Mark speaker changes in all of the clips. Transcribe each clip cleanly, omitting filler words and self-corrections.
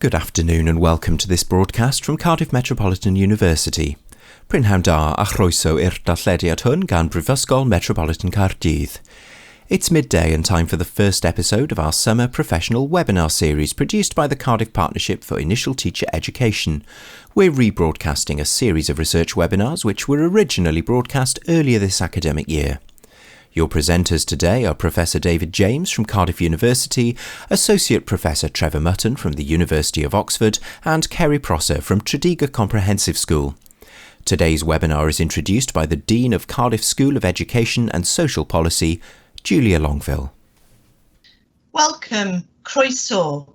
Speaker 1: Good afternoon and welcome to this broadcast from Cardiff Metropolitan University. Prynhawn da a chroeso i'r darllediad hwn gan Brifysgol Metropolitan Caerdydd. It's midday and time for the first episode of our summer professional webinar series produced by the Cardiff Partnership for Initial Teacher Education. We're rebroadcasting a series of research webinars which were originally broadcast earlier this academic year. Your presenters today are Professor David James from Cardiff University, Associate Professor Trevor Mutton from the University of Oxford, and Ceri Prosser from Tredegar Comprehensive School. Today's webinar is introduced by the Dean of Cardiff School of Education and Social Policy, Julia Longville.
Speaker 2: Welcome, croeso.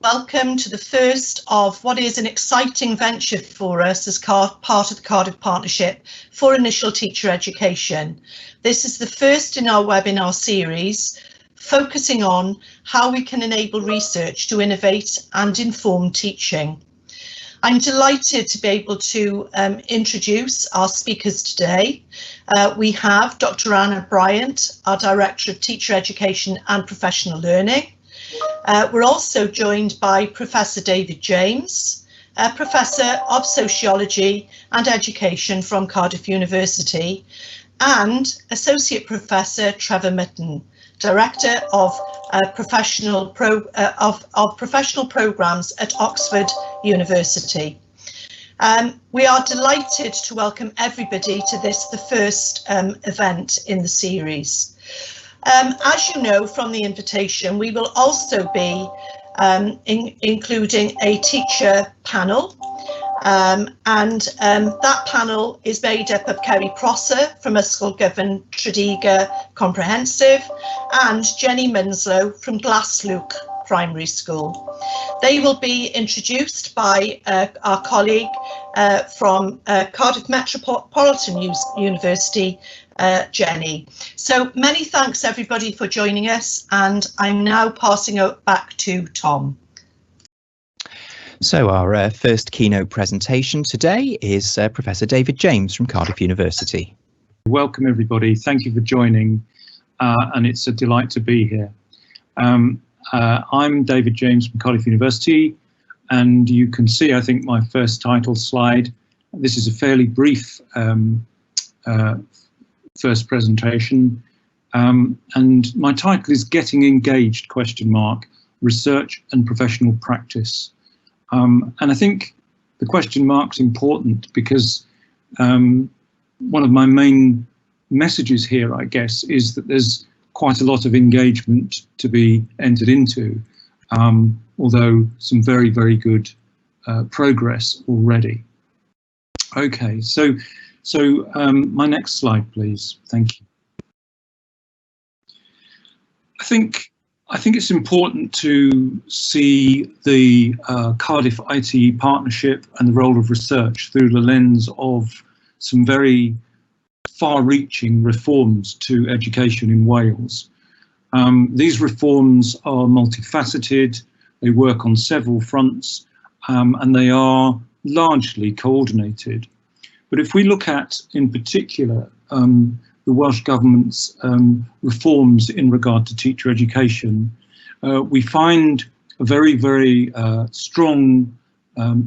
Speaker 2: Welcome to the first of what is an exciting venture for us as part of the Cardiff Partnership for Initial Teacher Education. This is the first in our webinar series, focusing on how we can enable research to innovate and inform teaching. I'm delighted to be able to introduce our speakers today. We have Dr. Anna Bryant, our Director of Teacher Education and Professional Learning. We're also joined by Professor David James, Professor of Sociology and Education from Cardiff University, and Associate Professor Trevor Mutton, Director of Professional Programmes at Oxford University. We are delighted to welcome everybody to this, the first event in the series. As you know from the invitation, we will also be including a teacher panel, and that panel is made up of Ceri Prosser from Ysgol Gyfun Tredegar Comprehensive and Jenny Munslow from Glasluke Primary School. They will be introduced by our colleague from Cardiff Metropolitan University, Jenny. So many thanks everybody for joining us, and I'm now passing it back to Tom.
Speaker 1: So our first keynote presentation today is Professor David James from Cardiff University.
Speaker 3: Welcome everybody, thank you for joining, and it's a delight to be here. I'm David James from Cardiff University, and you can see, I think, my first title slide. This is a fairly brief first presentation, and my title is Getting Engaged, ? Research and Professional Practice. And I think the question mark's important because one of my main messages here, I guess, is that there's quite a lot of engagement to be entered into, although some very, very good progress already. Okay, so my next slide, please. Thank you. I think it's important to see the Cardiff ITE partnership and the role of research through the lens of some very far-reaching reforms to education in Wales. These reforms are multifaceted, they work on several fronts, and they are largely coordinated. But if we look at, in particular, the Welsh Government's reforms in regard to teacher education, we find a very, very strong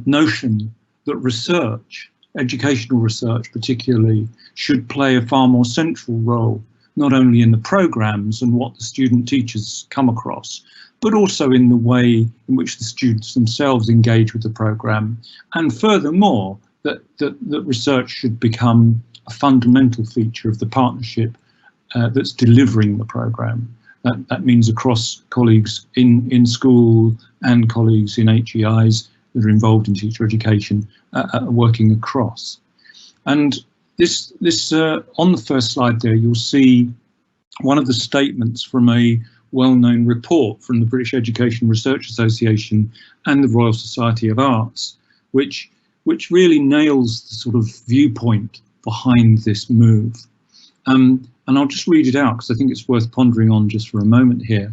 Speaker 3: notion that research, educational research particularly, should play a far more central role, not only in the programmes and what the student teachers come across, but also in the way in which the students themselves engage with the programme, and furthermore, that research should become a fundamental feature of the partnership that's delivering the programme. That means across colleagues in school and colleagues in HEIs that are involved in teacher education, working across. And this on the first slide there, you'll see one of the statements from a well-known report from the British Education Research Association and the Royal Society of Arts, which really nails the sort of viewpoint behind this move. And I'll just read it out because I think it's worth pondering on just for a moment here.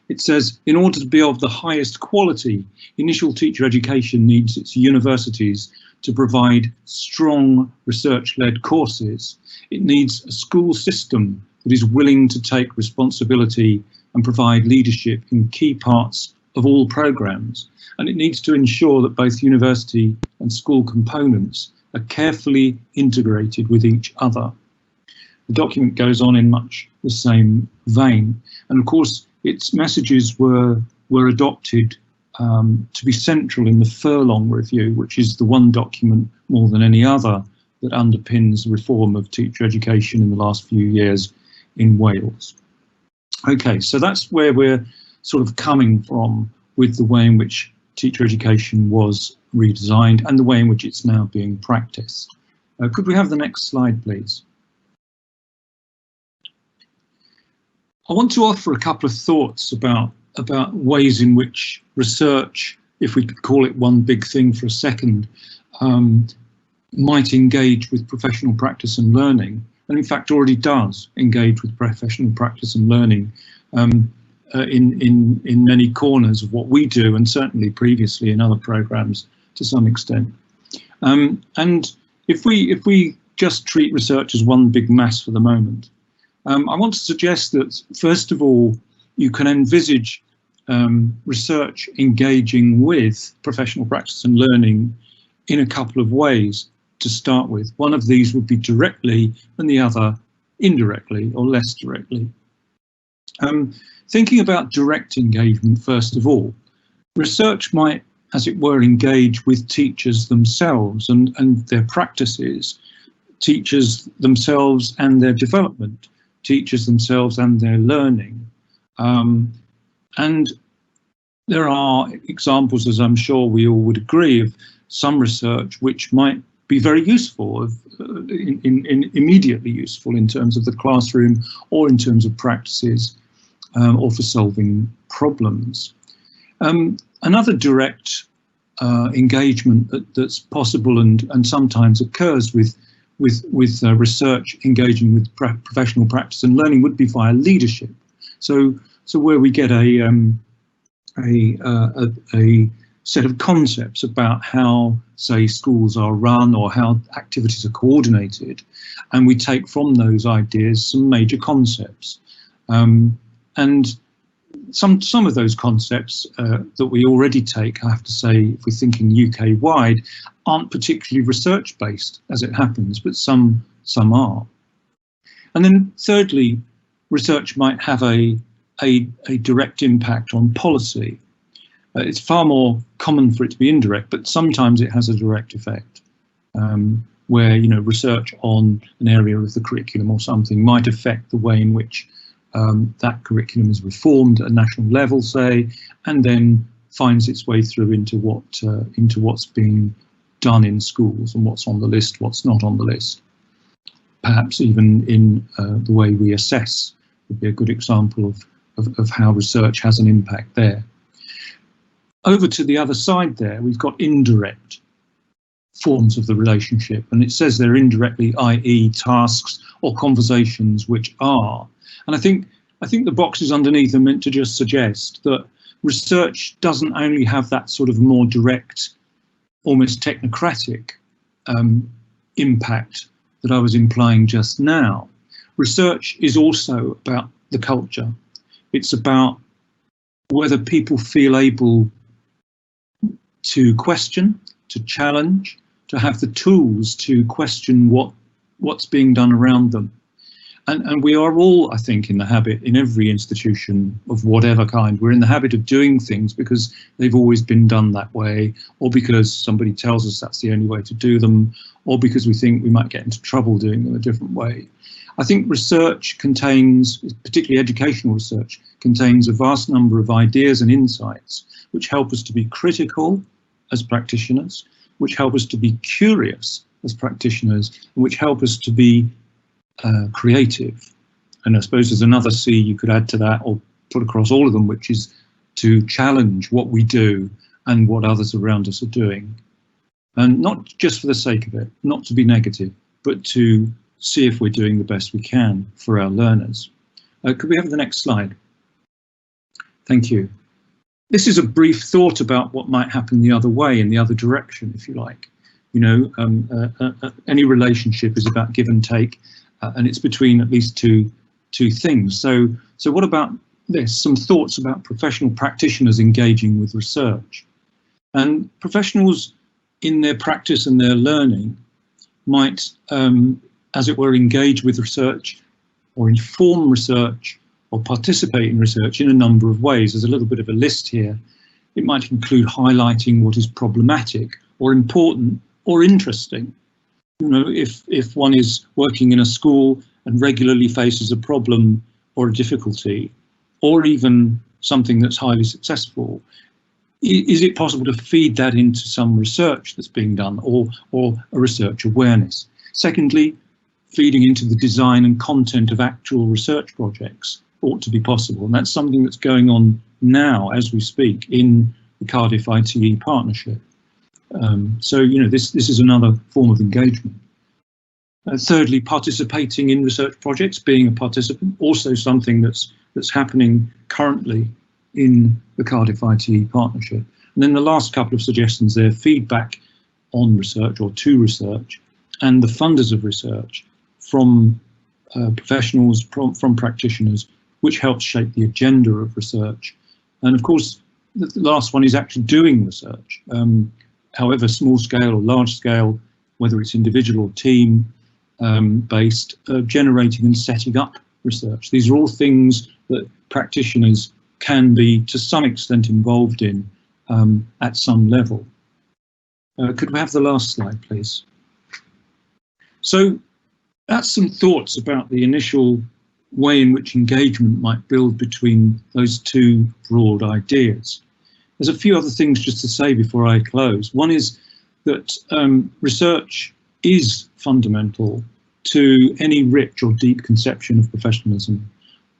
Speaker 3: It says, in order to be of the highest quality, initial teacher education needs its universities to provide strong research-led courses. It needs a school system that is willing to take responsibility and provide leadership in key parts all programmes, and it needs to ensure that both university and school components are carefully integrated with each other. The document goes on in much the same vein, and of course its messages were adopted to be central in the Furlong Review, which is the one document more than any other that underpins the reform of teacher education in the last few years in Wales. Okay, so that's where we're sort of coming from with the way in which teacher education was redesigned and the way in which it's now being practiced. Could we have the next slide, please? I want to offer a couple of thoughts about ways in which research, if we could call it one big thing for a second, might engage with professional practice and learning, and in fact already does engage with professional practice and learning in many corners of what we do, and certainly previously in other programmes to some extent. And if we just treat research as one big mass for the moment, I want to suggest that first of all you can envisage research engaging with professional practice and learning in a couple of ways to start with. One of these would be directly and the other indirectly or less directly. Thinking about direct engagement first of all, research might, as it were, engage with teachers themselves and their practices, teachers themselves and their development, teachers themselves and their learning. And there are examples, as I'm sure we all would agree, of some research which might be very useful, immediately useful in terms of the classroom or in terms of practices or for solving problems. Another direct engagement that's possible and sometimes occurs with research engaging with professional practice and learning would be via leadership. So where we get a set of concepts about how, say, schools are run or how activities are coordinated, and we take from those ideas some major concepts. And some of those concepts that we already take, I have to say, if we're thinking UK-wide, aren't particularly research-based, as it happens, but some are. And then thirdly, research might have a direct impact on policy. It's far more common for it to be indirect, but sometimes it has a direct effect, where, you know, research on an area of the curriculum or something might affect the way in which that curriculum is reformed at a national level, say, and then finds its way through into what's being done in schools and what's on the list, what's not on the list. Perhaps even in the way we assess would be a good example of how research has an impact there. Over to the other side there, we've got indirect forms of the relationship, and it says they're indirectly, i.e. tasks or conversations which are. And I think the boxes underneath are meant to just suggest that research doesn't only have that sort of more direct, almost technocratic impact that I was implying just now. Research is also about the culture. It's about whether people feel able to question, to challenge, to have the tools to question what's being done around them. And we are all, I think, in the habit, in every institution of whatever kind, we're in the habit of doing things because they've always been done that way, or because somebody tells us that's the only way to do them, or because we think we might get into trouble doing them a different way. I think research contains, particularly educational research, contains a vast number of ideas and insights which help us to be critical as practitioners, which help us to be curious as practitioners, and which help us to be creative. And I suppose there's another C you could add to that or put across all of them, which is to challenge what we do and what others around us are doing. And not just for the sake of it, not to be negative, but to see if we're doing the best we can for our learners. Could we have the next slide? Thank you. This is a brief thought about what might happen the other way, in the other direction, if you like. You know, any relationship is about give and take, and it's between at least two things. So what about there's some thoughts about professional practitioners engaging with research. And professionals in their practice and their learning might, as it were, engage with research or inform research or participate in research in a number of ways. There's a little bit of a list here. It might include highlighting what is problematic or important or interesting. You know, if one is working in a school and regularly faces a problem or a difficulty, or even something that's highly successful, is it possible to feed that into some research that's being done, or a research awareness? Secondly, feeding into the design and content of actual research projects ought to be possible, and that's something that's going on now as we speak in the Cardiff ITE partnership. So, you know, this is another form of engagement. Thirdly, participating in research projects, being a participant, also something that's happening currently in the Cardiff ITE partnership. And then the last couple of suggestions there: feedback on research or to research, and the funders of research from professionals, from practitioners, which helps shape the agenda of research. And of course, the last one is actually doing research, however small scale or large scale, whether it's individual or team based, generating and setting up research. These are all things that practitioners can be to some extent involved in at some level. Could we have the last slide, please? So that's some thoughts about the initial way in which engagement might build between those two broad ideas. There's a few other things just to say before I close. One is that research is fundamental to any rich or deep conception of professionalism.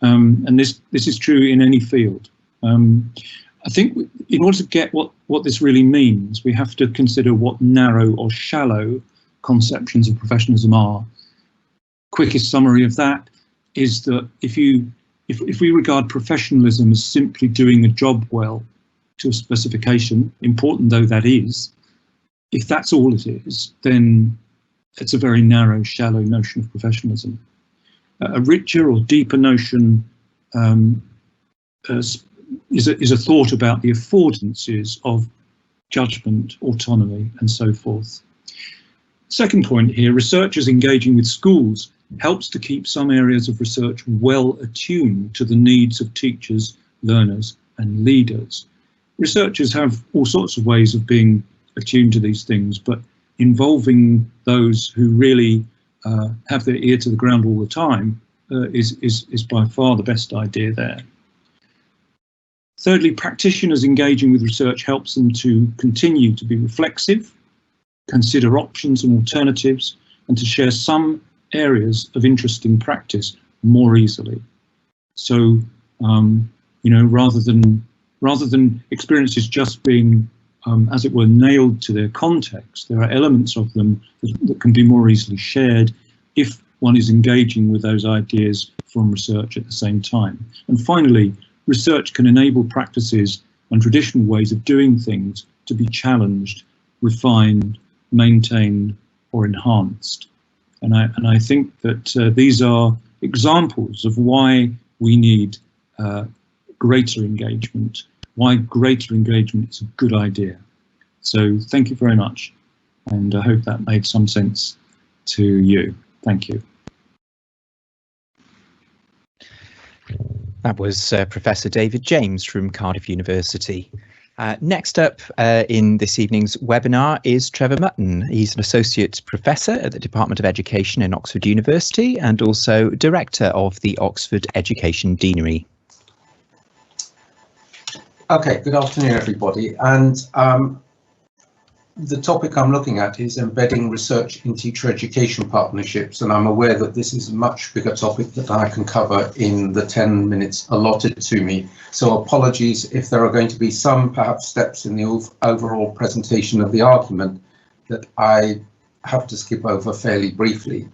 Speaker 3: And this is true in any field. I think in order to get what this really means, we have to consider what narrow or shallow conceptions of professionalism are. Quickest summary of that is that if we regard professionalism as simply doing a job well to a specification, important though that is, if that's all it is, then it's a very narrow, shallow notion of professionalism. A richer or deeper notion is a thought about the affordances of judgment, autonomy, and so forth. Second point here: researchers engaging with schools helps to keep some areas of research well attuned to the needs of teachers, learners, and leaders. Researchers have all sorts of ways of being attuned to these things, but involving those who really have their ear to the ground all the time is by far the best idea there. Thirdly, practitioners engaging with research helps them to continue to be reflexive, consider options and alternatives, and to share some areas of interest in practice more easily. So, you know, rather than experiences just being, as it were, nailed to their context, there are elements of them that can be more easily shared if one is engaging with those ideas from research at the same time. And finally, research can enable practices and traditional ways of doing things to be challenged, refined, maintained, or enhanced. And I think that these are examples of why we need greater engagement, why greater engagement is a good idea. So thank you very much, and I hope that made some sense to you. Thank you.
Speaker 1: That was Professor David James from Cardiff University. Next up in this evening's webinar is Trevor Mutton. He's an Associate Professor at the Department of Education in Oxford University and also Director of the Oxford Education Deanery.
Speaker 4: Okay, good afternoon everybody, and the topic I'm looking at is embedding research in teacher education partnerships, and I'm aware that this is a much bigger topic that I can cover in the 10 minutes allotted to me. So apologies if there are going to be some perhaps steps in the overall presentation of the argument that I have to skip over fairly briefly.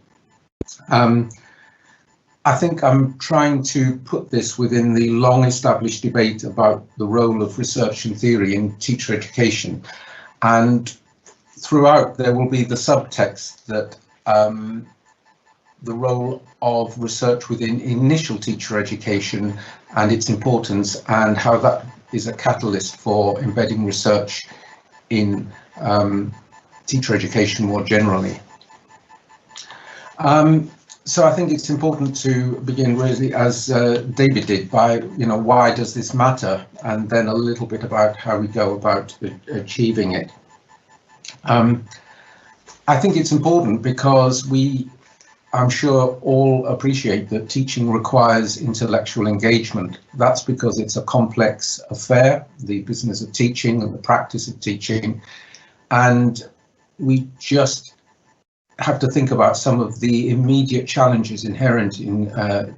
Speaker 4: I think I'm trying to put this within the long established debate about the role of research and theory in teacher education. And throughout there will be the subtext that the role of research within initial teacher education and its importance, and how that is a catalyst for embedding research in teacher education more generally. So I think it's important to begin really, as David did, by, why does this matter, and then a little bit about how we go about achieving it. I think it's important because I'm sure all appreciate that teaching requires intellectual engagement. That's because it's a complex affair, the business of teaching and the practice of teaching, and we just have to think about some of the immediate challenges inherent in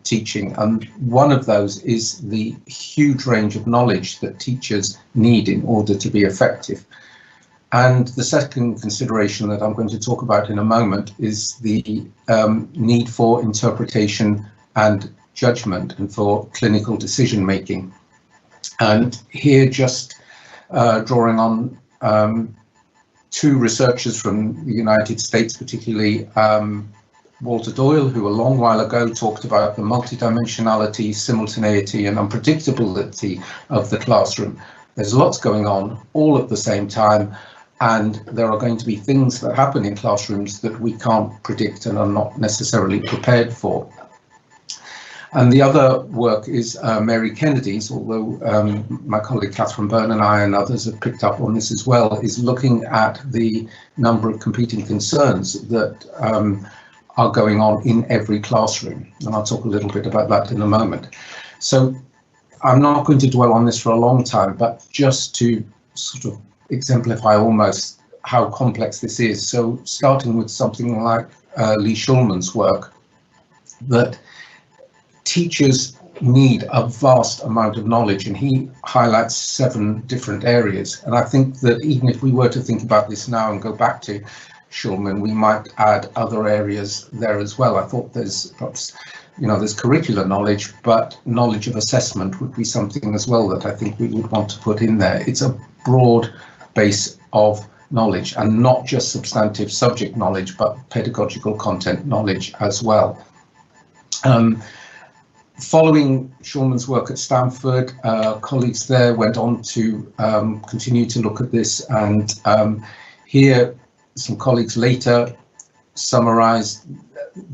Speaker 4: teaching, and one of those is the huge range of knowledge that teachers need in order to be effective. And the second consideration that I'm going to talk about in a moment is the need for interpretation and judgment and for clinical decision making. And here, just drawing on two researchers from the United States, particularly Walter Doyle, who a long while ago talked about the multidimensionality, simultaneity and unpredictability of the classroom. There's lots going on all at the same time, and there are going to be things that happen in classrooms that we can't predict and are not necessarily prepared for. And the other work is Mary Kennedy's, although my colleague Catherine Byrne and I and others have picked up on this as well, is looking at the number of competing concerns that are going on in every classroom. And I'll talk a little bit about that in a moment. So I'm not going to dwell on this for a long time, but just to sort of exemplify almost how complex this is. So starting with something like Lee Schulman's work, that teachers need a vast amount of knowledge, and he highlights 7 different areas. And I think that even if we were to think about this now and go back to Schulman, we might add other areas there as well. I thought there's perhaps, there's curricular knowledge, but knowledge of assessment would be something as well that I think we would want to put in there. It's a broad base of knowledge, and not just substantive subject knowledge, but pedagogical content knowledge as well. Following Schulman's work at Stanford, colleagues there went on to continue to look at this, and here some colleagues later summarized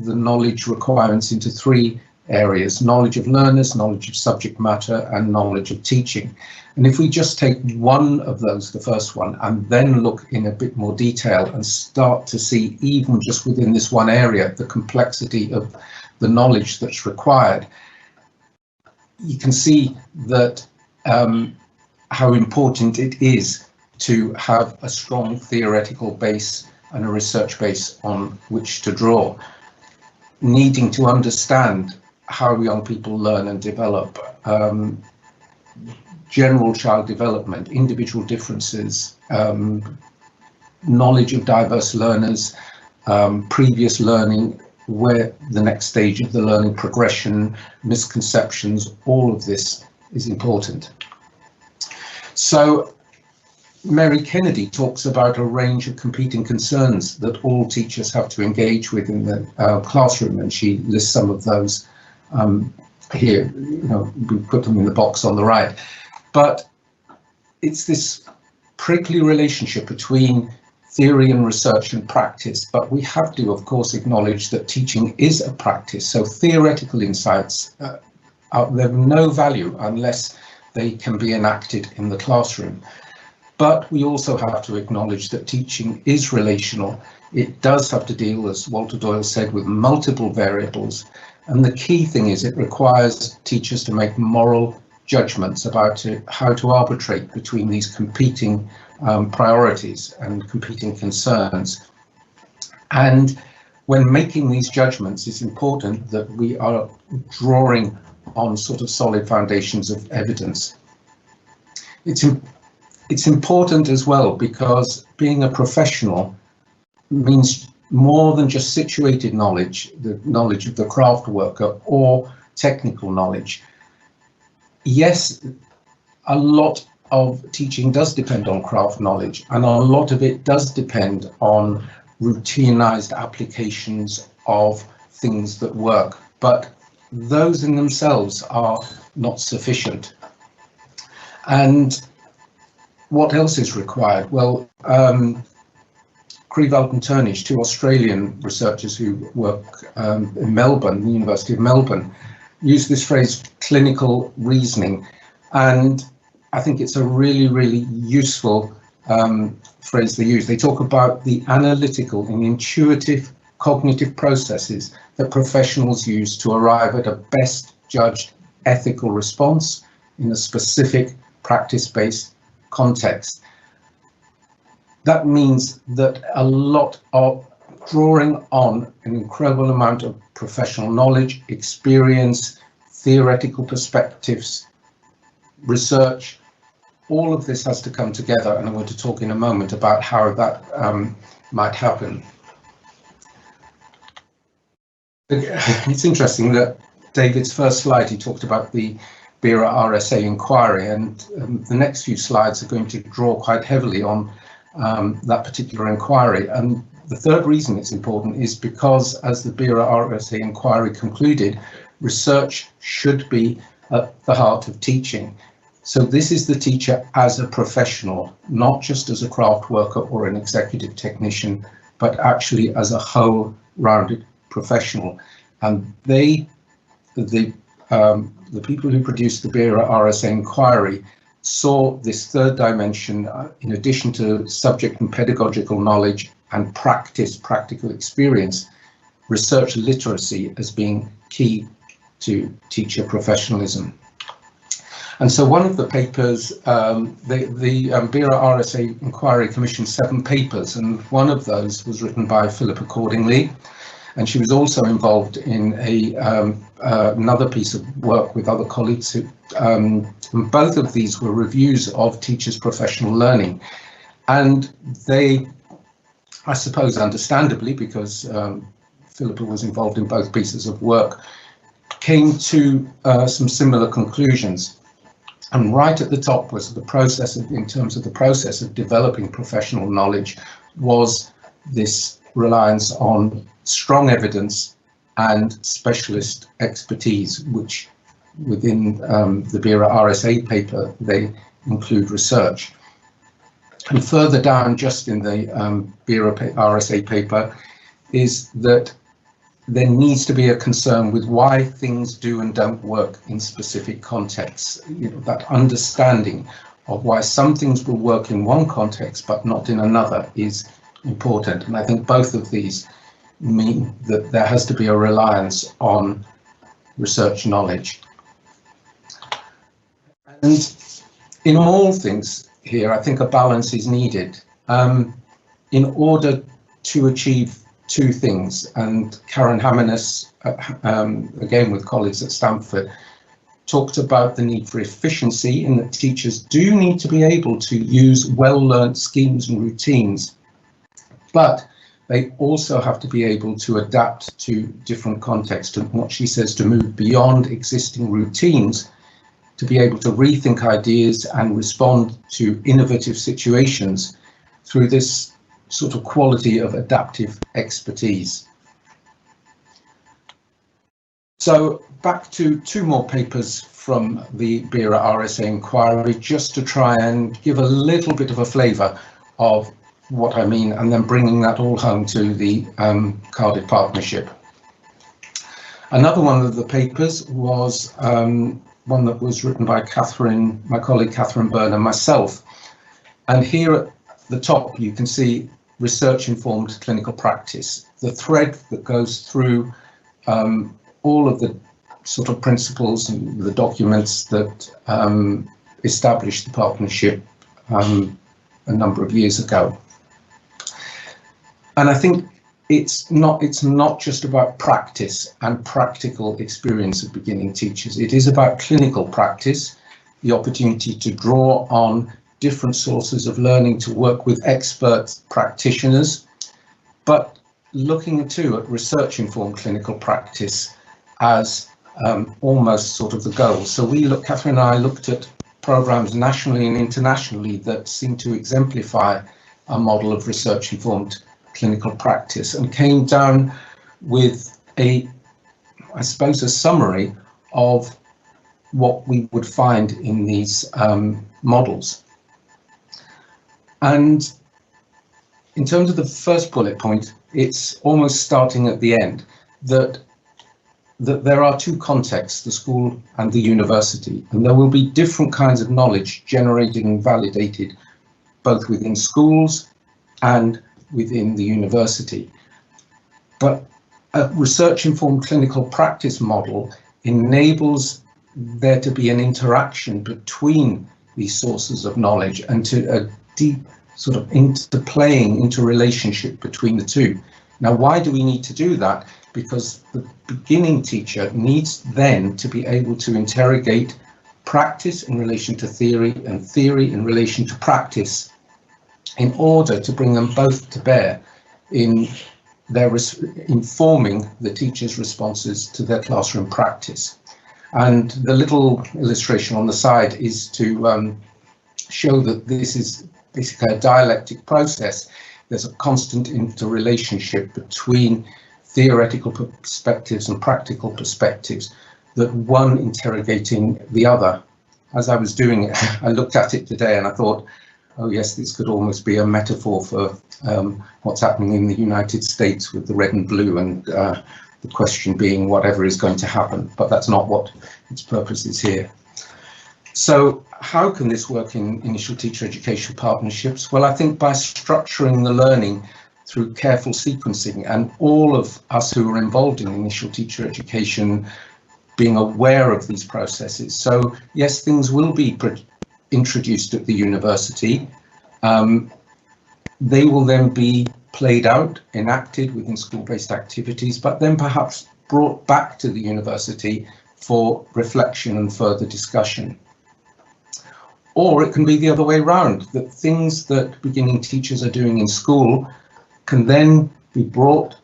Speaker 4: the knowledge requirements into 3 areas: knowledge of learners, knowledge of subject matter, and knowledge of teaching. And if we just take one of those, the first one, and then look in a bit more detail and start to see, even just within this one area, the complexity of the knowledge that's required, you can see that how important it is to have a strong theoretical base and a research base on which to draw. Needing to understand how young people learn and develop, general child development, individual differences, knowledge of diverse learners, previous learning, where the next stage of the learning progression, misconceptions, all of this is important. So Mary Kennedy talks about a range of competing concerns that all teachers have to engage with in the classroom, and she lists some of those here. We put them in the box on the right. But it's this prickly relationship between theory and research and practice, but we have to, of course, acknowledge that teaching is a practice. So theoretical insights are of no value unless they can be enacted in the classroom. But we also have to acknowledge that teaching is relational. It does have to deal, as Walter Doyle said, with multiple variables. And the key thing is it requires teachers to make moral judgments about how to arbitrate between these competing priorities and competing concerns. And when making these judgments, it's important that we are drawing on sort of solid foundations of evidence. It's important as well because being a professional means more than just situated knowledge, the knowledge of the craft worker or technical knowledge. Yes, a lot of teaching does depend on craft knowledge, and a lot of it does depend on routinized applications of things that work, but those in themselves are not sufficient. And what else is required? Well, Creveld and Turnage, two Australian researchers who work in Melbourne, the University of Melbourne, use this phrase clinical reasoning, and I think it's a really, really useful phrase they use. They talk about the analytical and intuitive cognitive processes that professionals use to arrive at a best judged ethical response in a specific practice-based context. That means that a lot of drawing on an incredible amount of professional knowledge, experience, theoretical perspectives, research, all of this has to come together, and I'm going to talk in a moment about how that might happen. It's interesting that David's first slide, he talked about the BERA RSA inquiry, and the next few slides are going to draw quite heavily on that particular inquiry. And the third reason it's important is because, as the BERA RSA inquiry concluded, research should be at the heart of teaching. So this is the teacher as a professional, not just as a craft worker or an executive technician, but actually as a whole rounded professional. And the people who produced the BERA RSA inquiry saw this third dimension, in addition to subject and pedagogical knowledge and practical experience, research literacy as being key to teacher professionalism. And so one of the papers, the BERA RSA inquiry commissioned 7 papers, and one of those was written by Philippa Cordingley, and she was also involved in another piece of work with other colleagues. And both of these were reviews of teachers' professional learning, and they, I suppose understandably, because Philippa was involved in both pieces of work, came to some similar conclusions. And right at the top was the process of, in terms of the process of developing professional knowledge, was this reliance on strong evidence and specialist expertise, which within the BERA RSA paper, they include research. And further down, just in the BERA RSA paper, is that there needs to be a concern with why things do and don't work in specific contexts. You know, that understanding of why some things will work in one context but not in another is important. And I think both of these mean that there has to be a reliance on research knowledge. And in all things here, I think a balance is needed in order to achieve two things. And Karen Haminas, again with colleagues at Stanford, talked about the need for efficiency, in that teachers do need to be able to use well-learned schemes and routines, but they also have to be able to adapt to different contexts, and what she says, to move beyond existing routines, to be able to rethink ideas and respond to innovative situations through this sort of quality of adaptive expertise. So back to 2 more papers from the BERA RSA inquiry, just to try and give a little bit of a flavour of what I mean, and then bringing that all home to the Cardiff Partnership. Another one of the papers was one that was written by my colleague Catherine Byrne and myself. And here at the top, you can see research-informed clinical practice, the thread that goes through all of the sort of principles and the documents that established the partnership a number of years ago. And I think it's not just about practice and practical experience of beginning teachers. It is about clinical practice, the opportunity to draw on different sources of learning, to work with expert practitioners, but looking too at research-informed clinical practice as almost sort of the goal. So Catherine and I looked at programs nationally and internationally that seem to exemplify a model of research-informed clinical practice, and came down with a I suppose, a summary of what we would find in these models. And in terms of the first bullet point, it's almost starting at the end, that there are two contexts, the school and the university, and there will be different kinds of knowledge generated and validated both within schools and within the university. But a research-informed clinical practice model enables there to be an interaction between these sources of knowledge and to a deep sort of interrelationship between the two. Now, why do we need to do that? Because the beginning teacher needs then to be able to interrogate practice in relation to theory and theory in relation to practice in order to bring them both to bear in their informing the teacher's responses to their classroom practice. And the little illustration on the side is to show that this is basically a dialectic process. There's a constant interrelationship between theoretical perspectives and practical perspectives, that one interrogating the other. As I was doing it, I looked at it today and I thought, oh yes, this could almost be a metaphor for what's happening in the United States with the red and blue, and the question being whatever is going to happen, but that's not what its purpose is here. So how can this work in initial teacher education partnerships? Well, I think by structuring the learning through careful sequencing, and all of us who are involved in initial teacher education being aware of these processes. So yes, things will be introduced at the university. They will then be played out, enacted within school-based activities, but then perhaps brought back to the university for reflection and further discussion. Or it can be the other way around, that things that beginning teachers are doing in school can then be brought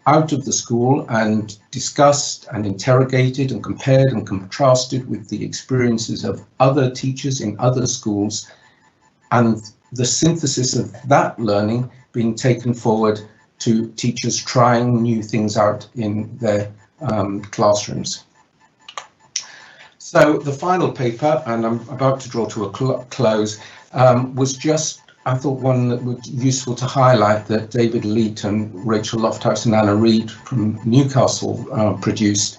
Speaker 4: out of the school and discussed and interrogated and compared and contrasted with the experiences of other teachers in other schools, and the synthesis of that learning being taken forward to teachers trying new things out in their classrooms. So the final paper, and I'm about to draw to a close, was just, I thought, one that was useful to highlight, that David Leet and Rachel Lofthouse and Anna Reid from Newcastle produced,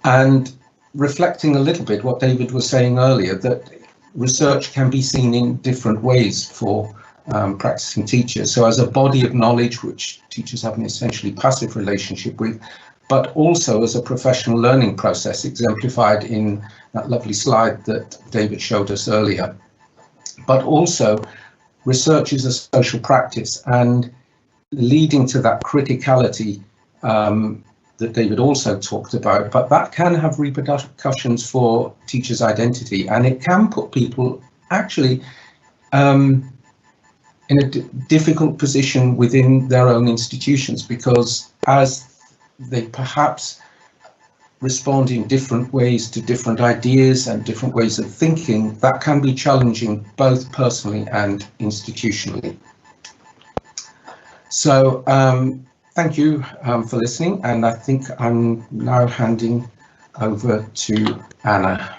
Speaker 4: and reflecting a little bit what David was saying earlier, that research can be seen in different ways for practicing teachers. So as a body of knowledge, which teachers have an essentially passive relationship with, but also as a professional learning process, exemplified in that lovely slide that David showed us earlier. But also, research is a social practice, and leading to that criticality that David also talked about, but that can have repercussions for teachers' identity, and it can put people actually in a difficult position within their own institutions, because as they perhaps respond in different ways to different ideas and different ways of thinking, that can be challenging both personally and institutionally. So thank you for listening, and I think I'm now handing over to Anna.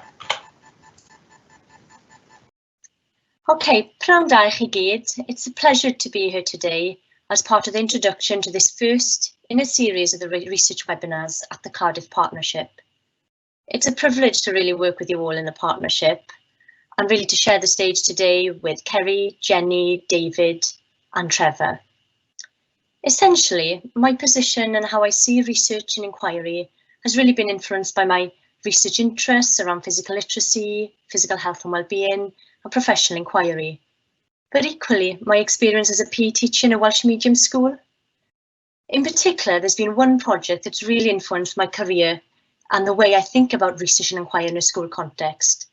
Speaker 5: Okay, pnawn da I chi gyd. It's a pleasure to be here today as part of the introduction to this first in a series of the research webinars at the Cardiff Partnership. It's a privilege to really work with you all in the partnership, and really to share the stage today with Ceri, Jenny, David and Trevor. Essentially, my position and how I see research and inquiry has really been influenced by my research interests around physical literacy, physical health and well-being, and professional inquiry. But equally, my experience as a PE teacher in a Welsh medium school. In particular, there's been one project that's really influenced my career and the way I think about research and inquiry in a school context,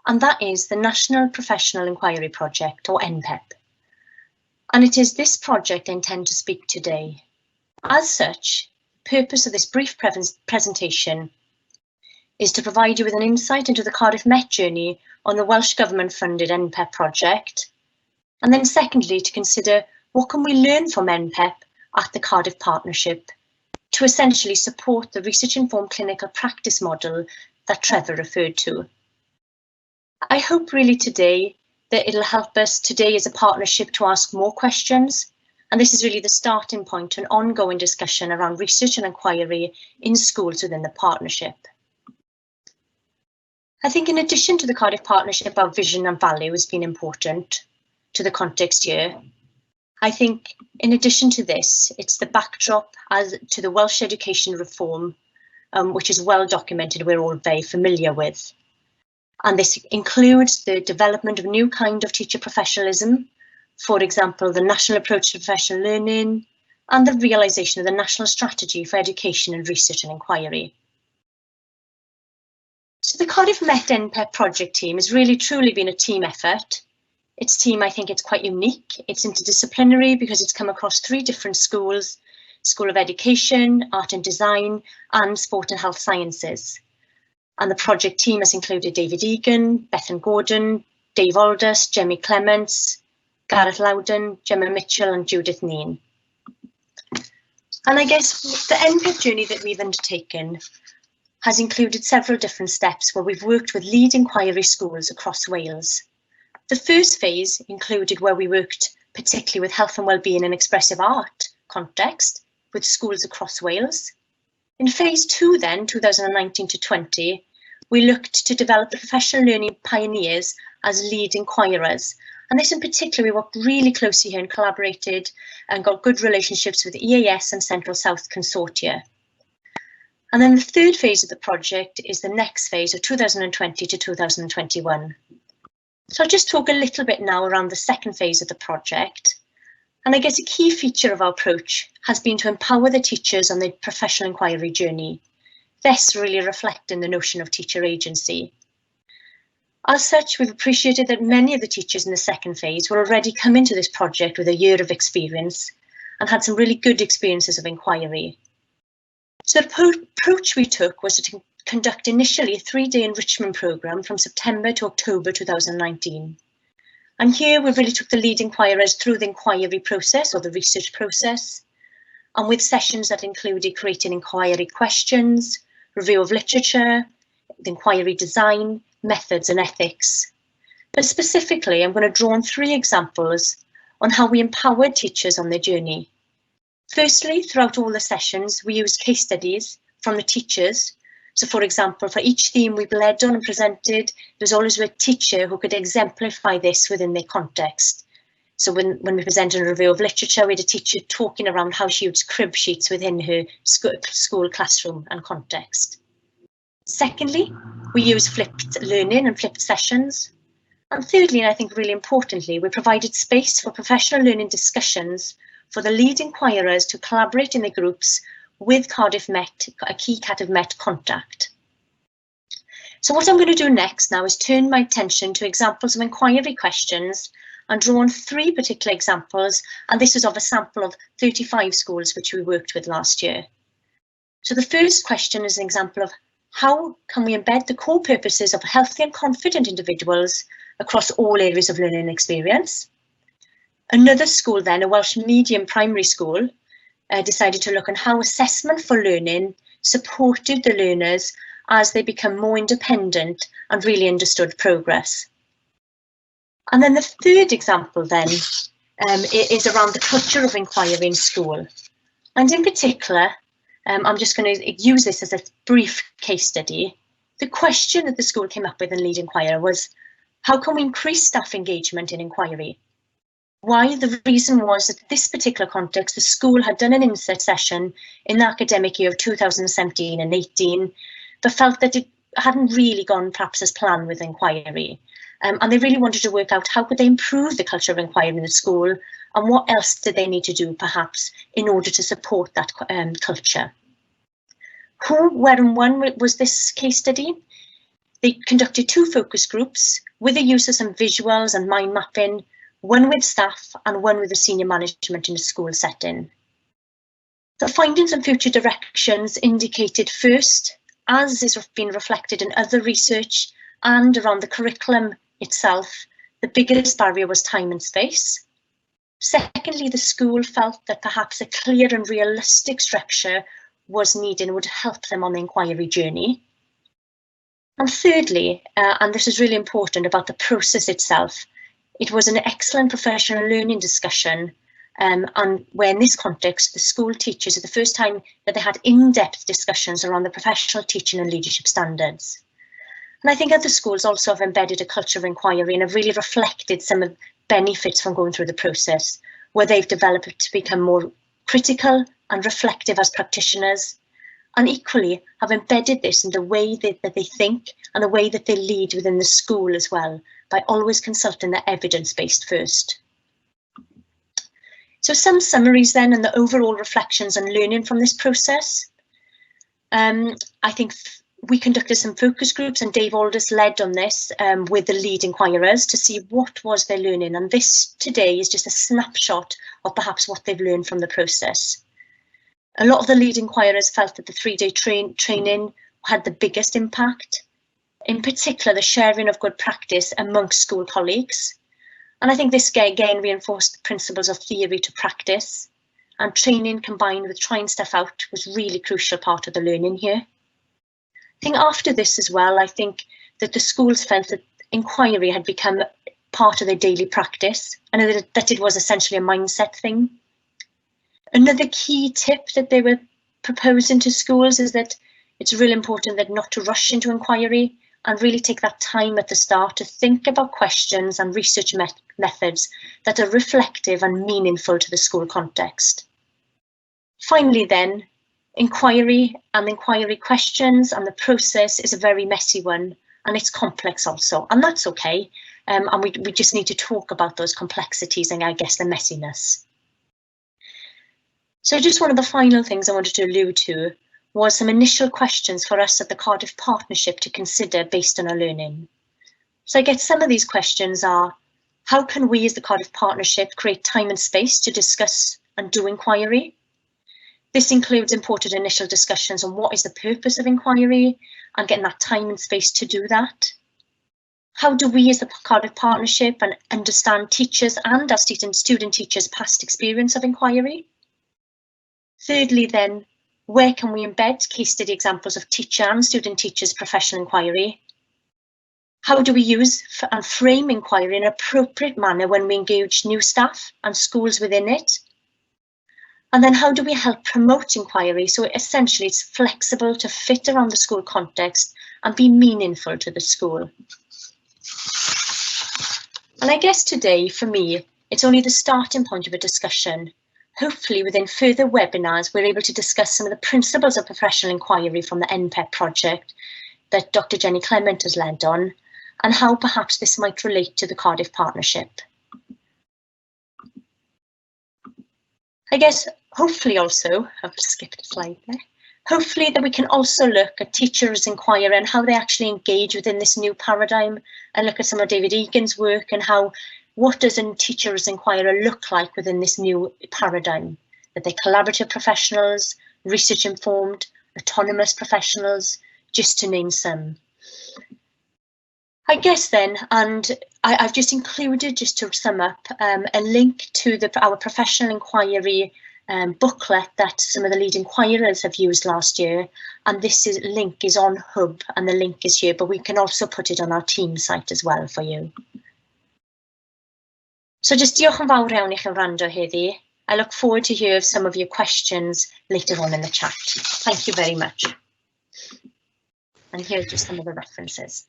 Speaker 5: and that is the National Professional Inquiry Project, or NPEP. And it is this project I intend to speak today. As such, the purpose of this brief presentation is to provide you with an insight into the Cardiff Met journey on the Welsh Government-funded NPEP project, and then secondly, to consider what can we learn from NPEP at the Cardiff Partnership to to essentially support the research-informed clinical practice model that Trevor referred to. I hope really today that it'll help us today as a partnership to ask more questions, and this is really the starting point to an ongoing discussion around research and inquiry in schools within the partnership. I think in addition to the Cardiff Partnership, our vision and value has been important to the context here. I think in addition to this, it's the backdrop as to the Welsh education reform, which is well documented, we're all very familiar with. And this includes the development of a new kind of teacher professionalism, for example, the national approach to professional learning, and the realisation of the national strategy for education and research and inquiry. So the Cardiff Met NPEP project team has really truly been a team effort. Its team, I think it's quite unique. It's interdisciplinary because it's come across 3 different schools: School of Education, Art and Design, and Sport and Health Sciences. And the project team has included David Egan, Bethan Gordon, Dave Aldous, Jemmy Clements, Gareth Loudon, Gemma Mitchell and Judith Neen. And I guess the NPEP journey that we've undertaken has included several different steps where we've worked with lead inquiry schools across Wales. The first phase included where we worked particularly with health and wellbeing and expressive art context with schools across Wales. In phase 2 then, 2019 to 20, we looked to develop the professional learning pioneers as lead inquirers. And this in particular, we worked really closely here and collaborated and got good relationships with EAS and Central South Consortia. And then the third phase of the project is the next phase of 2020 to 2021. So I'll just talk a little bit now around the second phase of the project. And I guess a key feature of our approach has been to empower the teachers on their professional inquiry journey, thus really reflecting the notion of teacher agency. As such, we've appreciated that many of the teachers in the second phase were already come into this project with a year of experience and had some really good experiences of inquiry. So the approach we took was to conduct initially a 3-day enrichment programme from September to October 2019. And here we really took the lead inquirers through the inquiry process or the research process, and with sessions that included creating inquiry questions, review of literature, the inquiry design, methods and ethics. But specifically, I'm going to draw on 3 examples on how we empowered teachers on their journey. Firstly, throughout all the sessions, we used case studies from the teachers. So for example, for each theme we've led on and presented, there's always a teacher who could exemplify this within their context. So when we presented a review of literature, we had a teacher talking around how she used crib sheets within her school classroom and context. Secondly, we use flipped learning and flipped sessions. And thirdly, and I think really importantly, we provided space for professional learning discussions for the lead inquirers to collaborate in the groups with Cardiff Met, a key Cardiff Met contact. So what I'm going to do next now is turn my attention to examples of inquiry questions and draw on 3 particular examples, and this was of a sample of 35 schools which we worked with last year. So the first question is an example of how can we embed the core purposes of healthy and confident individuals across all areas of learning and experience. Another school then, a Welsh medium primary school, decided to look on how assessment for learning supported the learners as they become more independent and really understood progress. And then the third example then is around the culture of inquiry in school. And in particular, I'm just going to use this as a brief case study. The question that the school came up with in Lead Inquirer was, how can we increase staff engagement in inquiry? Why? The reason was that this particular context, the school had done an inset session in the academic year of 2017 and 18, but felt that it hadn't really gone perhaps as planned with inquiry. And they really wanted to work out how could they improve the culture of inquiry in the school and what else did they need to do perhaps in order to support that culture. Who, where and when was this case study? They conducted 2 focus groups with the use of some visuals and mind mapping, one with staff and one with the senior management in a school setting. The findings and future directions indicated first, as has been reflected in other research and around the curriculum itself, the biggest barrier was time and space. Secondly, the school felt that perhaps a clear and realistic structure was needed and would help them on the inquiry journey. And thirdly, and this is really important about the process itself, it was an excellent professional learning discussion, and where in this context, the school teachers, at the first time that they had in-depth discussions around the professional teaching and leadership standards. And I think other schools also have embedded a culture of inquiry and have really reflected some of the benefits from going through the process, where they've developed to become more critical and reflective as practitioners, and equally have embedded this in the way that they think and the way that they lead within the school as well, by always consulting the evidence-based first. So some summaries then and the overall reflections and learning from this process. I think we conducted some focus groups and Dave Aldous led on this with the lead inquirers to see what was their learning, and this today is just a snapshot of perhaps what they've learned from the process. A lot of the lead inquirers felt that the 3-day training had the biggest impact, in particular the sharing of good practice amongst school colleagues. And I think this again reinforced the principles of theory to practice, and training combined with trying stuff out was really crucial part of the learning here. I think after this as well, I think that the schools felt that inquiry had become part of their daily practice and that it was essentially a mindset thing. Another key tip that they were proposing to schools is that it's really important that not to rush into inquiry and really take that time at the start to think about questions and research methods that are reflective and meaningful to the school context. Finally then, inquiry and inquiry questions and the process is a very messy one, and it's complex also, and that's okay. And we just need to talk about those complexities and I guess the messiness. So just one of the final things I wanted to allude to was some initial questions for us at the Cardiff Partnership to consider based on our learning. So I guess some of these questions are, how can we as the Cardiff Partnership create time and space to discuss and do inquiry? This includes important initial discussions on what is the purpose of inquiry and getting that time and space to do that. How do we as the Cardiff Partnership and understand teachers and our student teachers' past experience of inquiry? Thirdly then, where can we embed case study examples of teacher and student teachers' professional inquiry? How do we use and frame inquiry in an appropriate manner when we engage new staff and schools within it? And then how do we help promote inquiry so essentially it's flexible to fit around the school context and be meaningful to the school? And I guess today, for me, it's only the starting point of a discussion. Hopefully within further webinars, we're able to discuss some of the principles of professional inquiry from the NPEP project that Dr. Jenny Clement has led on, and how perhaps this might relate to the Cardiff Partnership. I guess hopefully also, I've skipped a slide there, hopefully that we can also look at teachers inquiry and how they actually engage within this new paradigm, and look at some of David Egan's work and how what does a teacher's inquirer look like within this new paradigm? That they're collaborative professionals, research informed, autonomous professionals, just to name some. I guess then, and I've just included, just to sum up, a link to our professional inquiry booklet that some of the lead inquirers have used last year, and this link is on Hub and the link is here, but we can also put it on our team site as well for you. So just diolch yn fawr iawn I chi'n wrando heddi. I look forward to hear some of your questions later on in the chat. Thank you very much. And here are just some of the references.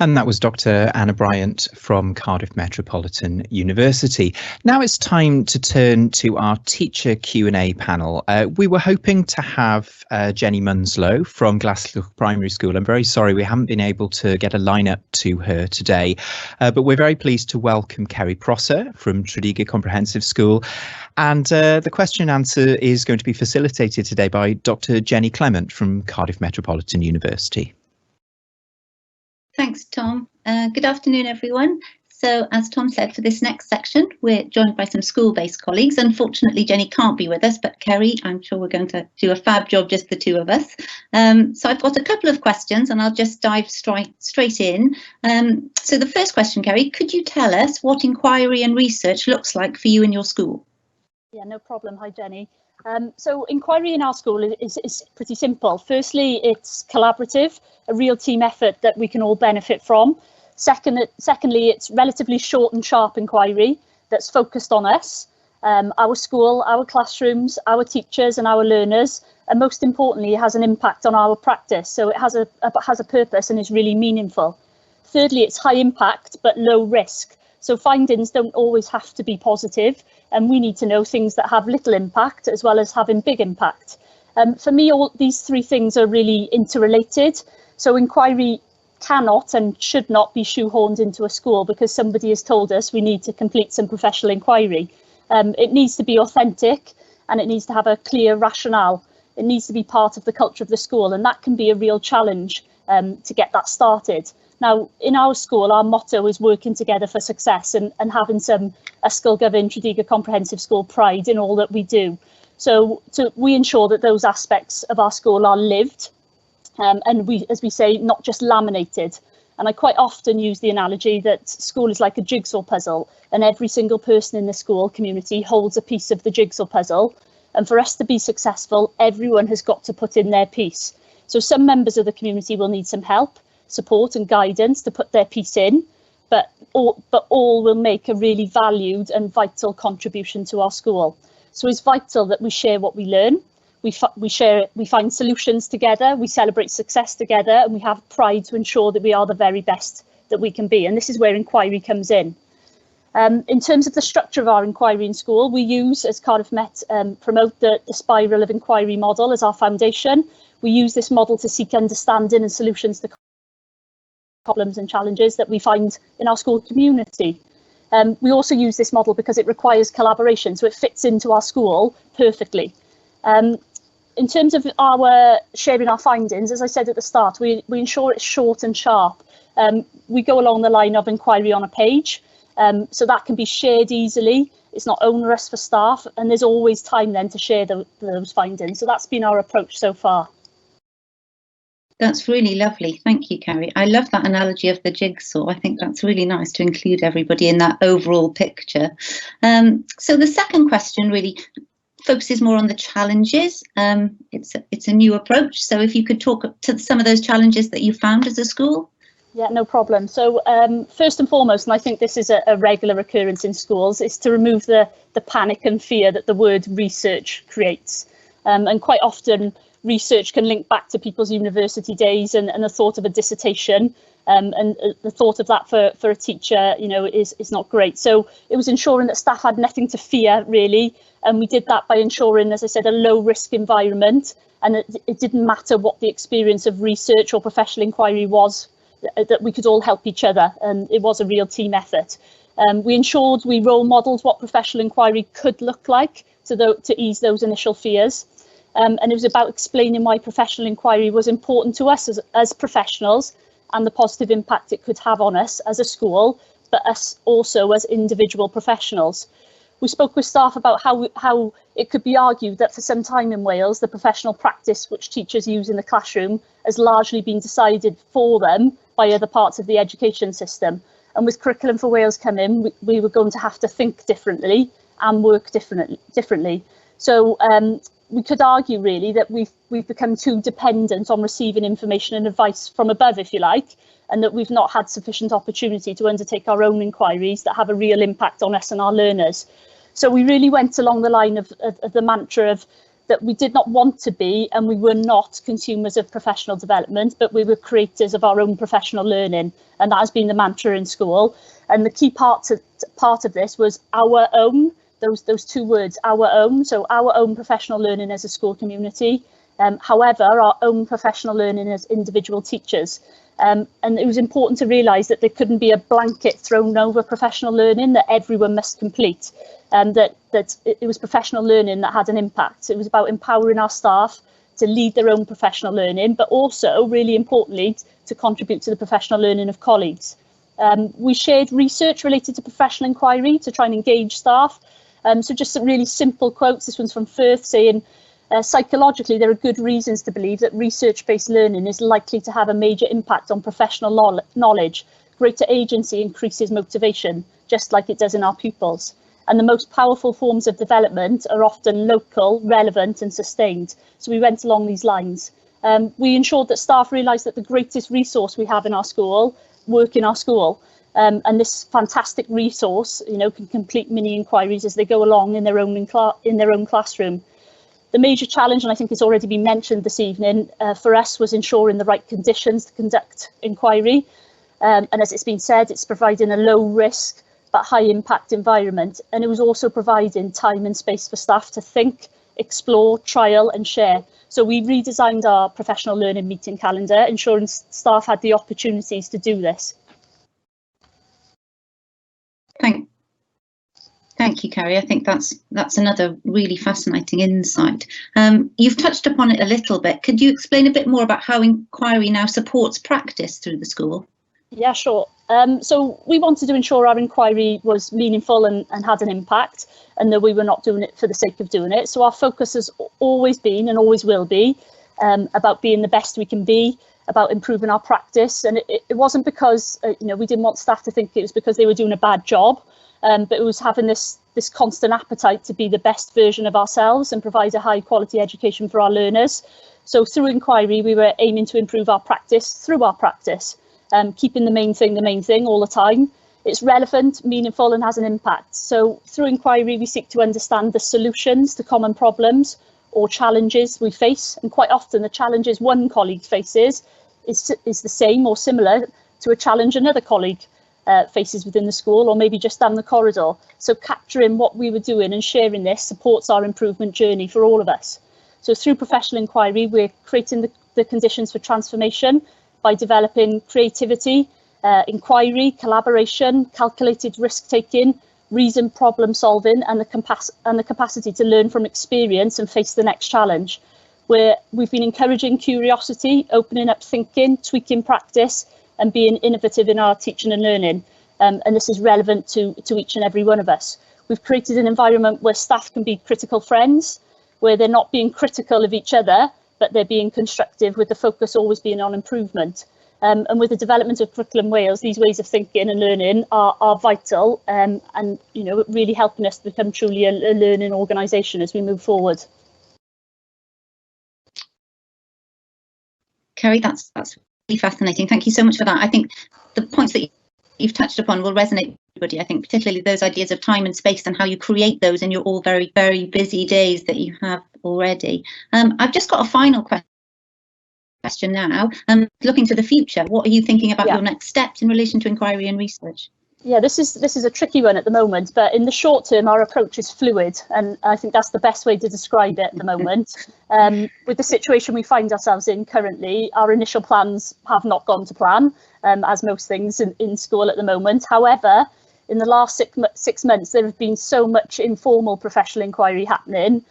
Speaker 1: And that was Dr. Anna Bryant from Cardiff Metropolitan University. Now it's time to turn to our teacher Q&A panel. We were hoping to have Jenny Munslow from Glasgow Primary School. I'm very sorry we haven't been able to get a lineup to her today, but we're very pleased to welcome Ceri Prosser from Tredegar Comprehensive School. And the question and answer is going to be facilitated today by Dr. Jenny Clement from Cardiff Metropolitan University.
Speaker 6: Thanks, Tom. Good afternoon, everyone. So, as Tom said, for this next section, we're joined by some school-based colleagues. Unfortunately, Jenny can't be with us, but Ceri, I'm sure we're going to do a fab job, just the two of us. So I've got a couple of questions and I'll just dive straight in. So the first question, Ceri, could you tell us what inquiry and research looks like for you in your school?
Speaker 7: Yeah, no problem. Hi, Jenny. So inquiry in our school is pretty simple. Firstly, it's collaborative, a real team effort that we can all benefit from. Secondly, it's relatively short and sharp inquiry that's focused on us, our school, our classrooms, our teachers and our learners, and most importantly, it has an impact on our practice. So it has a purpose and is really meaningful. Thirdly, it's high impact but low risk. So findings don't always have to be positive, and we need to know things that have little impact as well as having big impact. For me, all these three things are really interrelated. So inquiry cannot and should not be shoehorned into a school because somebody has told us we need to complete some professional inquiry. It needs to be authentic and it needs to have a clear rationale. It needs to be part of the culture of the school, and that can be a real challenge to get that started. Now, in our school, our motto is working together for success and having some ysgol-gyfun Tredegar Comprehensive School pride in all that we do. So we ensure that those aspects of our school are lived and we, as we say, not just laminated. And I quite often use the analogy that school is like a jigsaw puzzle, and every single person in the school community holds a piece of the jigsaw puzzle. And for us to be successful, everyone has got to put in their piece. So some members of the community will need some help, support and guidance to put their piece in, but all will make a really valued and vital contribution to our school. So it's vital that we share what we learn, we find solutions together, we celebrate success together, and we have pride to ensure that we are the very best that we can be. And this is where inquiry comes in. In terms of the structure of our inquiry in school, we use, as Cardiff Met, promote the spiral of inquiry model as our foundation. We use this model to seek understanding and solutions to problems and challenges that we find in our school community. We also use this model because it requires collaboration, so it fits into our school perfectly. In terms of our sharing our findings, as I said at the start, we ensure it's short and sharp. We go along the line of inquiry on a page, so that can be shared easily. It's not onerous for staff, and there's always time then to share those findings. So that's been our approach so far.
Speaker 6: That's really lovely. Thank you, Ceri. I love that analogy of the jigsaw. I think that's really nice to include everybody in that overall picture. So the second question really focuses more on the challenges. It's a new approach. So if you could talk to some of those challenges that you found as a school.
Speaker 7: Yeah, no problem. So first and foremost, and I think this is a regular occurrence in schools, is to remove the panic and fear that the word research creates. And quite often, research can link back to people's university days and the thought of a dissertation, and the thought of that for a teacher, you know, is not great. So it was ensuring that staff had nothing to fear, really, and we did that by ensuring, as I said, a low risk environment, and it didn't matter what the experience of research or professional inquiry was, that we could all help each other, and it was a real team effort. We ensured we role modelled what professional inquiry could look like to ease those initial fears. And it was about explaining why professional inquiry was important to us as professionals and the positive impact it could have on us as a school, but us also as individual professionals. We spoke with staff about how it could be argued that for some time in Wales, the professional practice which teachers use in the classroom has largely been decided for them by other parts of the education system. And with Curriculum for Wales coming, we were going to have to think differently and work differently. So we could argue really that we've become too dependent on receiving information and advice from above, if you like, and that we've not had sufficient opportunity to undertake our own inquiries that have a real impact on us and our learners. So we really went along the line of the mantra of that we did not want to be, and we were not consumers of professional development, but we were creators of our own professional learning, and that has been the mantra in school. And the key part of this was our own. Those two words, our own, so our own professional learning as a school community, however, our own professional learning as individual teachers. And it was important to realise that there couldn't be a blanket thrown over professional learning that everyone must complete, and that it was professional learning that had an impact. It was about empowering our staff to lead their own professional learning, but also, really importantly, to contribute to the professional learning of colleagues. We shared research related to professional inquiry to try and engage staff. So just some really simple quotes. This one's from Firth saying, psychologically, there are good reasons to believe that research-based learning is likely to have a major impact on professional knowledge. Greater agency increases motivation, just like it does in our pupils. And the most powerful forms of development are often local, relevant and sustained. So we went along these lines. We ensured that staff realised that the greatest resource we have in our school, work in our school. And this fantastic resource, can complete mini inquiries as they go along in their own classroom. The major challenge, and I think it's already been mentioned this evening, for us was ensuring the right conditions to conduct inquiry. And as it's been said, it's providing a low risk but high impact environment. And it was also providing time and space for staff to think, explore, trial and share. So we redesigned our professional learning meeting calendar, ensuring staff had the opportunities to do this.
Speaker 6: Thank you, Ceri. I think that's another really fascinating insight. You've touched upon it a little bit. Could you explain a bit more about how inquiry now supports practice through the school?
Speaker 7: Yeah, sure. So we wanted to ensure our inquiry was meaningful and had an impact, and that we were not doing it for the sake of doing it. So our focus has always been and always will be about being the best we can be, about improving our practice. And it wasn't because we didn't want staff to think it was because they were doing a bad job, but it was having this constant appetite to be the best version of ourselves and provide a high quality education for our learners. So through inquiry, we were aiming to improve our practice through our practice. Keeping the main thing all the time. It's relevant, meaningful and has an impact. So through inquiry, we seek to understand the solutions to common problems or challenges we face. And quite often the challenges one colleague faces is the same or similar to a challenge another colleague faces within the school or maybe just down the corridor. So capturing what we were doing and sharing this supports our improvement journey for all of us. So through professional inquiry, we're creating the conditions for transformation by developing creativity, inquiry, collaboration, calculated risk-taking, reasoned problem solving and the capacity to learn from experience and face the next challenge. We've been encouraging curiosity, opening up thinking, tweaking practice and being innovative in our teaching and learning. And this is relevant to each and every one of us. We've created an environment where staff can be critical friends, where they're not being critical of each other, but they're being constructive with the focus always being on improvement. And with the development of Curriculum Wales, these ways of thinking and learning are vital and really helping us to become truly a learning organisation as we move forward.
Speaker 6: Ceri, that's really fascinating. Thank you so much for that. I think the points that you've touched upon will resonate with everybody. I think particularly those ideas of time and space and how you create those in your all very, very busy days that you have already. I've just got a final question now. Looking to the future, what are you thinking about your next steps in relation to inquiry and research?
Speaker 7: Yeah, this is a tricky one at the moment, but in the short term, our approach is fluid, and I think that's the best way to describe it at the moment. With the situation we find ourselves in currently, our initial plans have not gone to plan, as most things in school at the moment. However, in the last 6 months, there have been so much informal professional inquiry happening.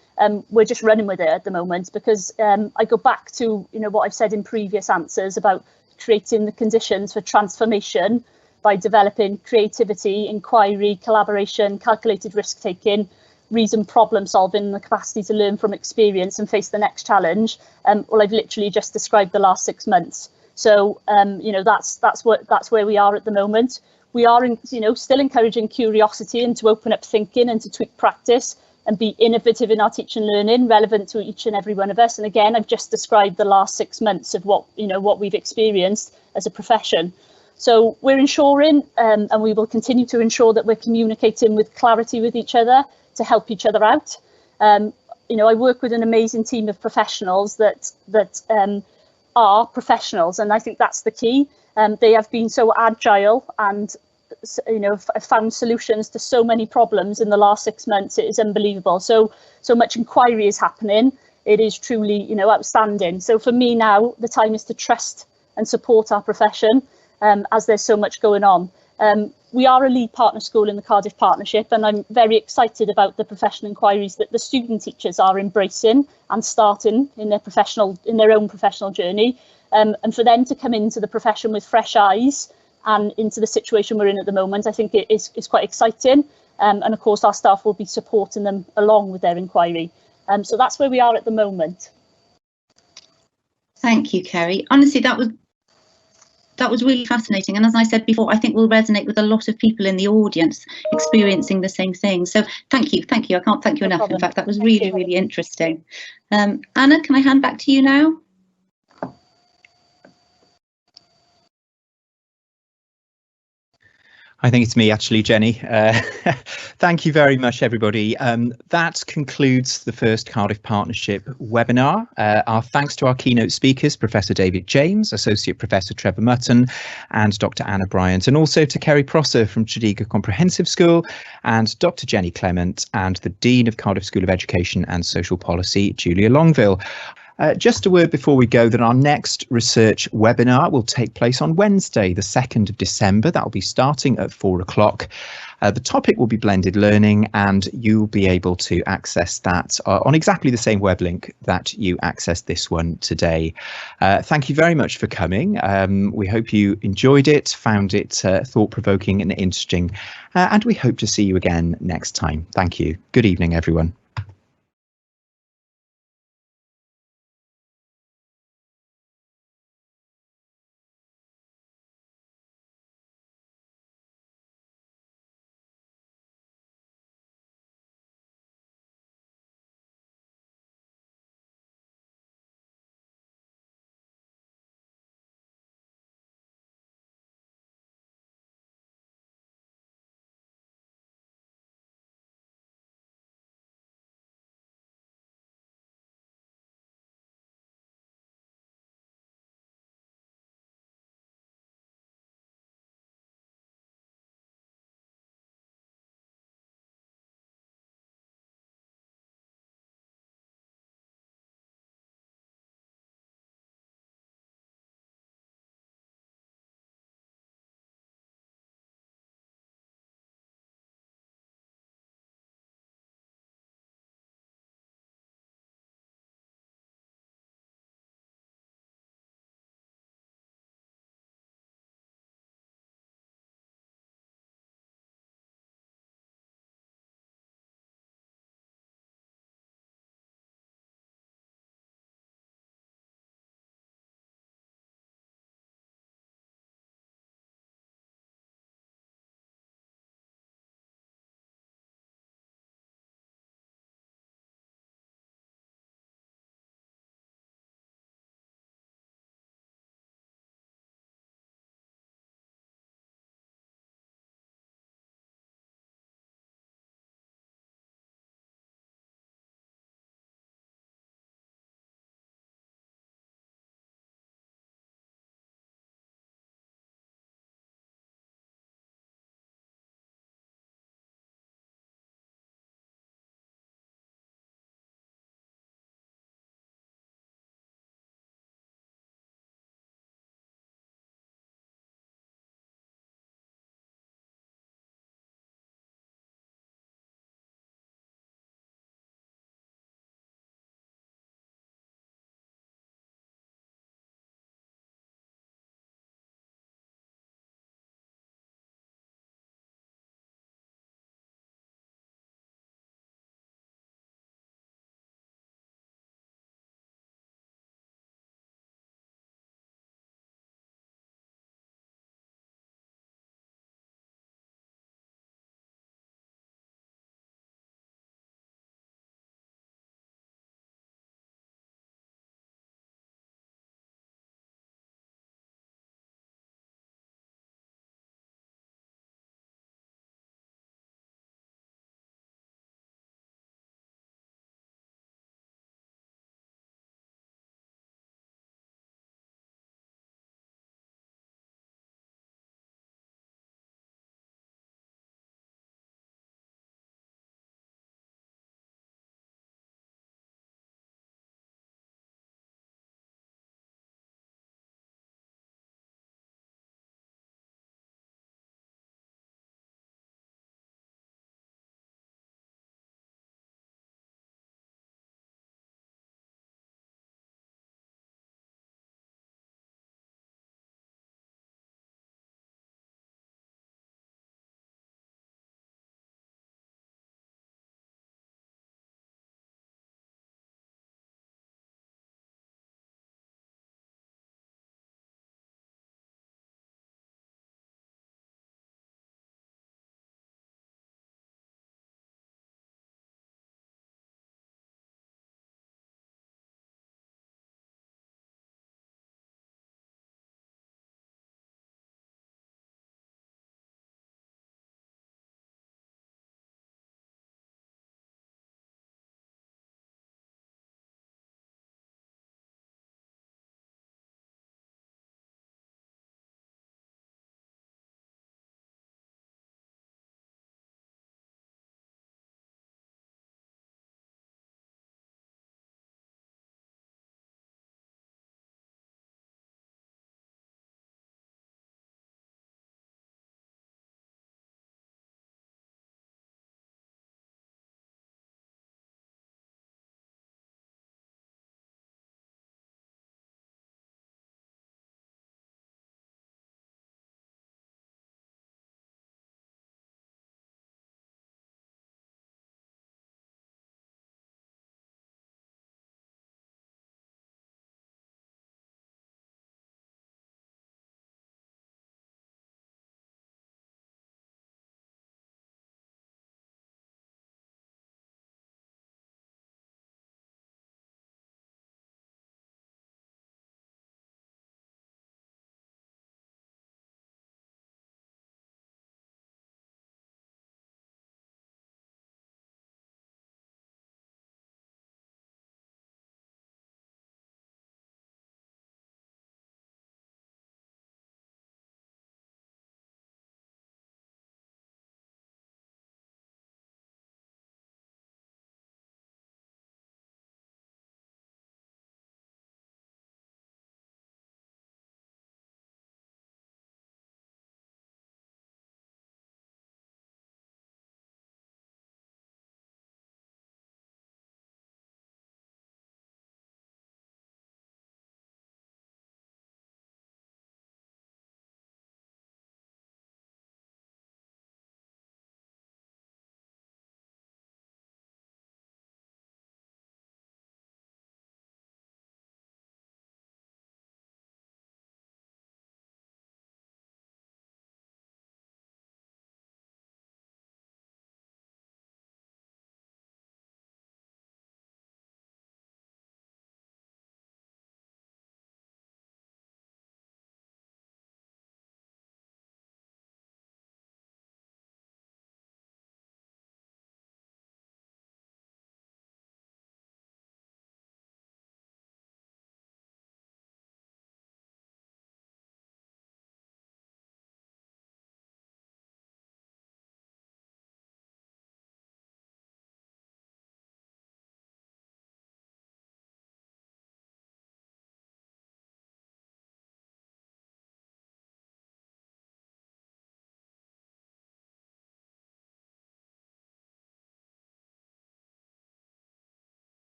Speaker 7: We're just running with it at the moment because I go back to what I've said in previous answers about creating the conditions for transformation by developing creativity, inquiry, collaboration, calculated risk-taking, reasoned problem solving, and the capacity to learn from experience and face the next challenge. Well, I've literally just described the last 6 months. So, that's where we are at the moment. We are, still encouraging curiosity and to open up thinking and to tweak practice and be innovative in our teaching and learning, relevant to each and every one of us. And again, I've just described the last 6 months of what we've experienced as a profession. So we're ensuring, and we will continue to ensure that we're communicating with clarity with each other to help each other out. I work with an amazing team of professionals that are professionals, and I think that's the key. They have been so agile and found solutions to so many problems in the last 6 months. It is unbelievable. So much inquiry is happening. It is truly, outstanding. So for me now, the time is to trust and support our profession as there's so much going on. We are a lead partner school in the Cardiff Partnership, and I'm very excited about the professional inquiries that the student teachers are embracing and starting in their own professional journey. And for them to come into the profession with fresh eyes and into the situation we're in at the moment, I think it is quite exciting. And of course, our staff will be supporting them along with their inquiry. So that's where we are at the moment.
Speaker 6: Thank you, Ceri. Honestly, that was that was really fascinating. And as I said before, I think will resonate with a lot of people in the audience experiencing the same thing. So thank you. I can't thank you enough. In fact, that was really, really interesting. Anna, can I hand back to you now?
Speaker 1: I think it's me actually, Jenny. Thank you very much, everybody. That concludes the first Cardiff Partnership webinar. Our thanks to our keynote speakers, Professor David James, Associate Professor Trevor Mutton, and Dr. Anna Bryant, and also to Ceri Prosser from Tredegar Comprehensive School, and Dr. Jenny Clement, and the Dean of Cardiff School of Education and Social Policy, Julia Longville. Just a word before we go that our next research webinar will take place on Wednesday, the 2nd of December. That will be starting at 4 o'clock. The topic will be blended learning, and you'll be able to access that on exactly the same web link that you accessed this one today. Thank you very much for coming. We hope you enjoyed it, found it thought-provoking and interesting, and we hope to see you again next time. Thank you. Good evening, everyone.